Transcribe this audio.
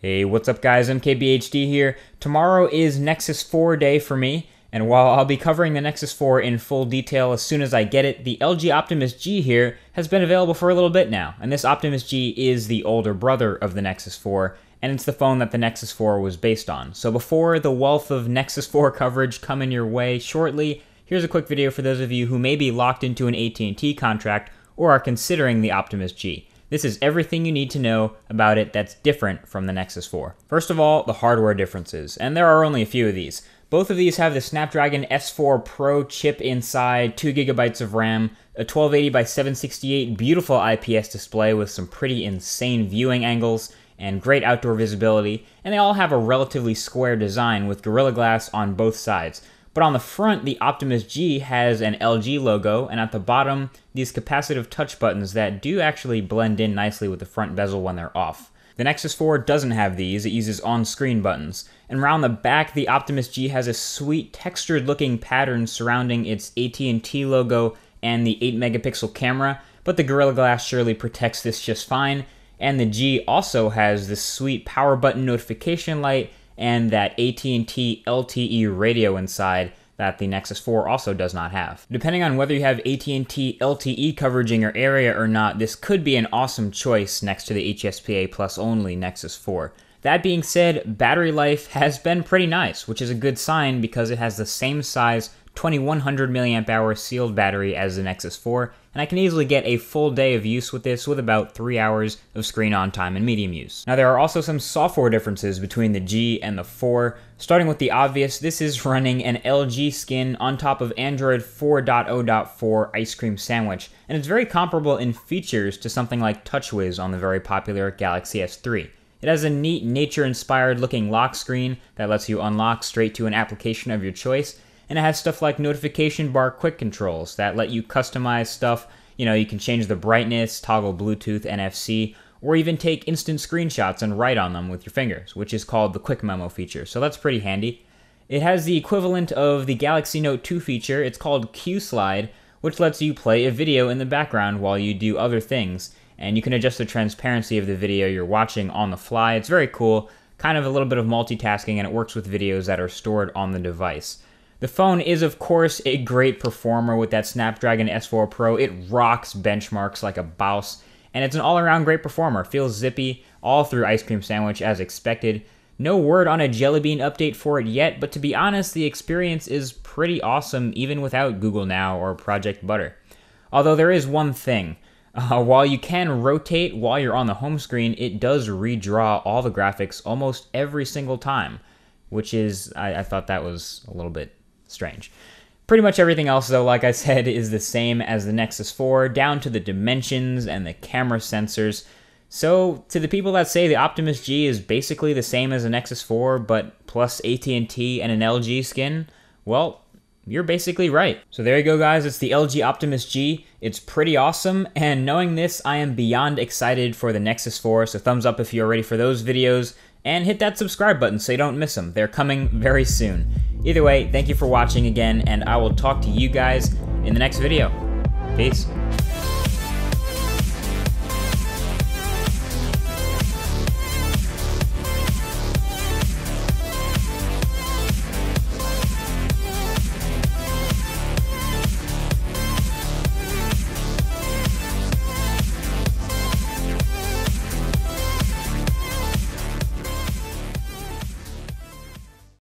Hey, what's up guys, MKBHD here. Tomorrow is Nexus 4 day for me, and while I'll be covering the Nexus 4 in full detail as soon as I get it, the LG Optimus G here has been available for a little bit now, and this Optimus G is the older brother of the Nexus 4, and it's the phone that the Nexus 4 was based on. So before the wealth of Nexus 4 coverage coming your way shortly, here's a quick video for those of you who may be locked into an AT&T contract or are considering the Optimus G. This is everything you need to know about it that's different from the Nexus 4. First of all, the hardware differences, and there are only a few of these. Both of these have the Snapdragon S4 Pro chip inside, 2GB of RAM, a 1280x768 beautiful IPS display with some pretty insane viewing angles, and great outdoor visibility, and they all have a relatively square design with Gorilla Glass on both sides. But on the front, the Optimus G has an LG logo, and at the bottom, these capacitive touch buttons that do actually blend in nicely with the front bezel when they're off. The Nexus 4 doesn't have these, it uses on-screen buttons. And around the back, the Optimus G has a sweet textured-looking pattern surrounding its AT&T logo and the 8-megapixel camera, but the Gorilla Glass surely protects this just fine. And the G also has this sweet power button notification light and that AT&T LTE radio inside that the Nexus 4 also does not have. Depending on whether you have AT&T LTE coverage in your area or not, this could be an awesome choice next to the HSPA Plus only Nexus 4. That being said, battery life has been pretty nice, which is a good sign because it has the same size 2100 mAh sealed battery as the Nexus 4, and I can easily get a full day of use with this with about 3 hours of screen on time in medium use. Now there are also some software differences between the G and the 4. Starting with the obvious, this is running an LG skin on top of Android 4.0.4 Ice Cream Sandwich, and it's very comparable in features to something like TouchWiz on the very popular Galaxy S3. It has a neat nature-inspired looking lock screen that lets you unlock straight to an application of your choice, and it has stuff like notification bar quick controls that let you customize stuff. You know, you can change the brightness, toggle Bluetooth, NFC, or even take instant screenshots and write on them with your fingers, which is called the Quick Memo feature, so that's pretty handy. It has the equivalent of the Galaxy Note 2 feature. It's called Q-Slide, which lets you play a video in the background while you do other things, and you can adjust the transparency of the video you're watching on the fly. It's very cool, kind of a little bit of multitasking, and it works with videos that are stored on the device. The phone is, of course, a great performer with that Snapdragon S4 Pro. It rocks benchmarks like a boss, and it's an all-around great performer. Feels zippy all through Ice Cream Sandwich as expected. No word on a Jelly Bean update for it yet, but to be honest, the experience is pretty awesome even without Google Now or Project Butter. Although there is one thing. While you can rotate while you're on the home screen, it does redraw all the graphics almost every single time, which is, I thought that was a little bit strange. Pretty much everything else, though, like I said, is the same as the Nexus 4, down to the dimensions and the camera sensors. So, to the people that say the Optimus G is basically the same as the Nexus 4, but plus AT&T and an LG skin, well, you're basically right. So there you go, guys. It's the LG Optimus G. It's pretty awesome, and knowing this, I am beyond excited for the Nexus 4, so thumbs up if you're ready for those videos, and hit that subscribe button so you don't miss them. They're coming very soon. Either way, thank you for watching again, and I will talk to you guys in the next video. Peace.